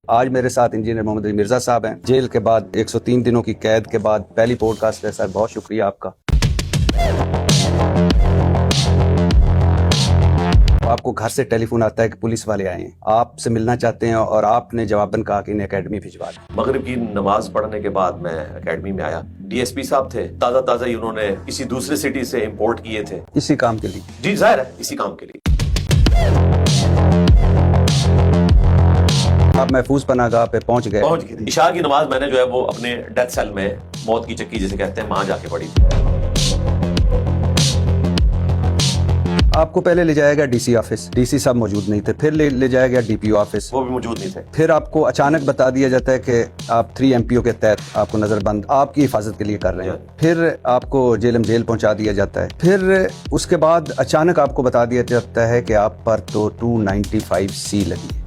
आज मेरे साथ इंजीनियर मोहम्मद अली मिर्जा साहब हैं। जेल के बाद 103 दिनों की कैद के बाद पहली पॉडकास्ट है सर, बहुत शुक्रिया आपका। आपको घर से टेलीफोन आता है कि पुलिस वाले आए हैं, आपसे मिलना चाहते हैं और आपने जवाबन कहा कि इन्हें एकेडमी भिजवा दें। मगरिब की नमाज पढ़ने के बाद मैं एकेडमी में आया। डीएसपी साहब थे, ताजा ही उन्होंने किसी दूसरे सिटी से इंपोर्ट किए थे। इसी काम के लिए? जी जाहिर है, इसी काम के लिए। आप महफूज पनाहगाह पे पहुंच गए। इशा की नमाज मैंने जो है वो अपने डेथ सेल में, मौत की चक्की जिसे कहते हैं, वहां जाके पढ़ी। आपको पहले ले जाया गया डीसी ऑफिस, डीसी साहब मौजूद नहीं थे। फिर ले जाया गया डीपीओ ऑफिस, वो भी मौजूद नहीं थे। फिर आपको अचानक बता दिया जाता है कि आप 3 MPO के तहत आपको नजरबंद आपकी हिफाजत के लिए कर रहे हैं। फिर आपको जेल पहुंचा दिया जाता है। फिर उसके बाद अचानक आपको बता दिया जाता है कि आप पर तो 295C लगी है।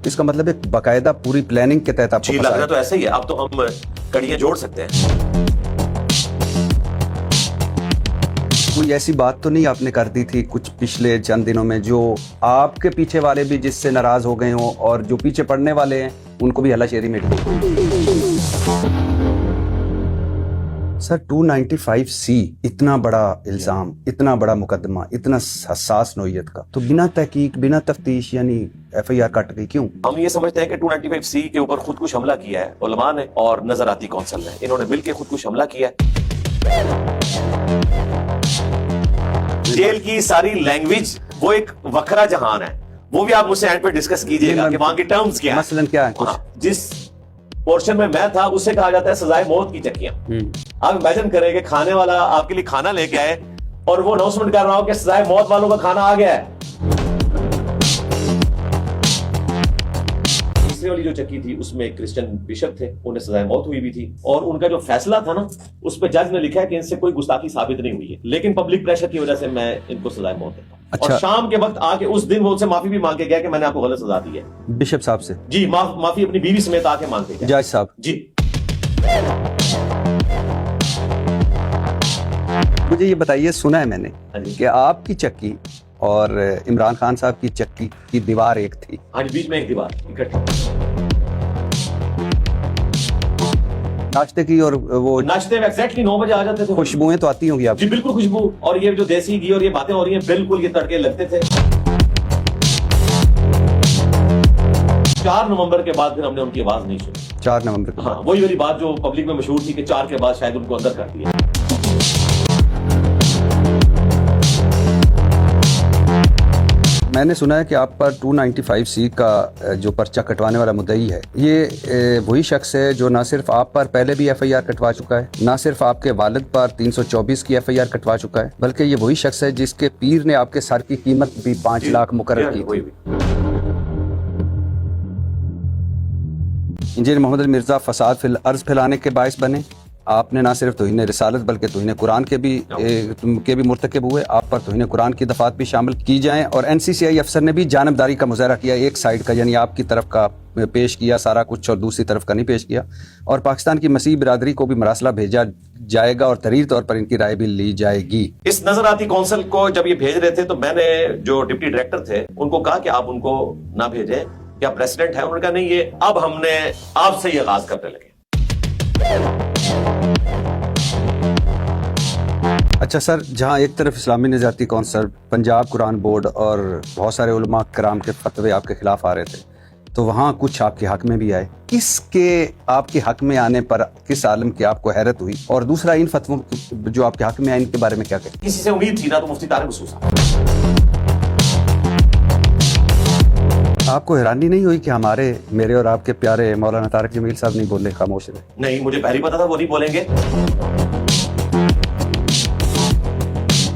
इसका मतलब एक बाकायदा पूरी प्लानिंग के तहत आपको लग रहा तो ऐसा ही है। अब तो हम कड़ियां जोड़ सकते हैं। कोई ऐसी बात तो नहीं आपने कर दी थी कुछ पिछले चंद दिनों में जो आपके पीछे वाले भी जिससे नाराज हो गए हों और जो पीछे पड़ने वाले हैं उनको भी हलाशेरी में? सर 295C, इतना बड़ा इल्जाम, इतना बड़ा मुकदमा, इतना हसास नौयत का, तो बिना तहकीक बिना तफ्तीश यानी FIR कट गई क्यों? हम ये समझते हैं कि 295C के ऊपर खुदकुश हमला किया है उलमा ने और नजराती कौंसिल ने, इन्होंने मिलकर खुदकुश हमला किया है। जेल की सारी लैंग्वेज वो एक वखरा जहान है, वो भी आप मुझसे एंड पे डिस्कस कीजिएगा कि वहां के टर्म्स क्या है। मसलन क्या है? कुछ जिस पोर्शन में मैं था उससे कहा जाता है सजाए मौत की चक्कियां। आप इमेजिन करें कि खाने वाला आपके लिए खाना लेके आए और वो अनाउंसमेंट कर रहा हो कि सजाए मौत वालों का खाना आ गया है। तीसरी वाली जो चक्की थी उसमें एक क्रिश्चियन बिशप थे, उन्हें सजाए मौत हुई भी थी और उनका जो फैसला था ना उस पर जज ने लिखा है कि इनसे कोई गुस्ताखी साबित नहीं हुई है, लेकिन पब्लिक प्रेशर की वजह से मैं इनको सजाए मौत देता हूं। अच्छा। और शाम के वक्त आके उस दिन वो उनसे माफी भी मांग के गया कि मैंने आपको गलत सजा दी है। बिशप साहब से? जी, माफी अपनी बीवी समेत आके मांग के गया। जज साहब जी। मुझे ये बताइए, सुना है मैंने कि आपकी चक्की और इमरान खान साहब की चक्की की दीवार एक थी। हाँ, बीच में एक दीवार इकट्ठी। नाश्ते की और वो नाश्ते में एग्जैक्टली 9 बजे आ जाते थे। खुशबुएं तो आती होंगी आप? जी बिल्कुल खुशबू, और ये जो देसी घी और ये बातें हो रही हैं बिल्कुल ये तड़के लगते थे। 4 नवंबर के बाद फिर हमने उनकी आवाज नहीं सुनी। 4 नवंबर के? हाँ, वही वाली बात जो पब्लिक में मशहूर थी कि 4 के बाद शायद उनको अंदर कर दिया। मैंने सुना है कि आप पर 295C का जो पर्चा कटवाने वाला मुद्दई है, ये वही शख्स है जो ना सिर्फ आप पर पहले भी FIR कटवा चुका है, ना सिर्फ आपके वालिद पर 324 की FIR कटवा चुका है, बल्कि ये वही शख्स है जिसके पीर ने आपके सर की कीमत भी 5 लाख मुकर्रर की थी। इंजीनियर मोहम्मद अली मिर्जा फसाद फिल अर्ज फैलाने के बायस बने। आपने ना सिर्फ तौहीन रिसालत बल्कि तौहीन कुरान के भी मुर्तकिब हुए। आप पर तौहीन कुरान की दफात भी शामिल की जाएं और NCCI अफसर ने भी जानबदारी का मुजाहरा किया, एक साइड का यानी आपकी तरफ का पेश किया सारा कुछ और दूसरी तरफ का नहीं पेश किया। और पाकिस्तान की मसीह बिरादरी को भी मरासला भेजा जाएगा और तहरीर तौर पर इनकी राय भी ली जाएगी। इस नजराती कौंसिल को जब ये भेज रहे थे तो मैंने जो डिप्टी डायरेक्टर थे उनको कहा कि आप उनको ना भेजें, क्या प्रेसिडेंट है? उन्होंने कहा नहीं, ये अब हमने आपसे ये आगाज करने लगे। अच्छा सर, जहां एक तरफ इस्लामी नज़ाती कौंसिल, पंजाब कुरान बोर्ड और बहुत सारे उलमा कराम के फतवे आपके खिलाफ आ रहे थे, तो वहां कुछ आपके हक में भी आए। किसके आपके हक में आने पर किस आलम की आपको हैरत हुई? और दूसरा, इन फतवों जो आपके हक में आए इनके बारे में क्या कहें? किसी से उम्मीद थी ना तो मुफ्ती तारिक मसूद। आपको हैरानी नहीं हुई कि हमारे मेरे और आपके प्यारे मौलाना तारिक जमील साहब नहीं बोले, खामोश रहे? नहीं, मुझे पहले पता था वो नहीं बोलेंगे।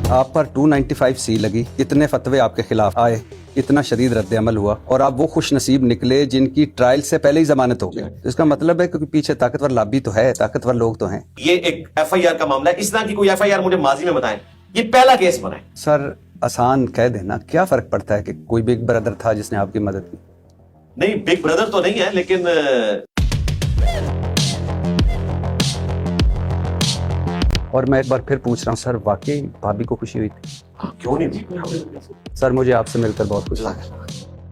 आप पर 295C लगी, इतने फतवे आपके खिलाफ आए, इतना शदीद रद्द अमल हुआ और आप वो खुश नसीब निकले जिनकी ट्रायल से पहले ही जमानत हो गई। इसका मतलब है कि पीछे ताकतवर लॉबी तो है, ताकतवर लोग तो हैं। ये एक FIR का मामला है, इस तरह की कोई FIR मुझे माजी में बताएं, ये पहला केस बनाए। सर आसान कह देना, क्या फर्क पड़ता है कि कोई बिग ब्रदर था जिसने आपकी मदद की? नहीं, बिग ब्रदर तो नहीं है, लेकिन और मैं एक बार फिर पूछ रहा हूँ सर, वाकई भाभी को खुशी हुई थी? क्यों नहीं थी? सर मुझे आपसे मिलकर बहुत खुशी लगा।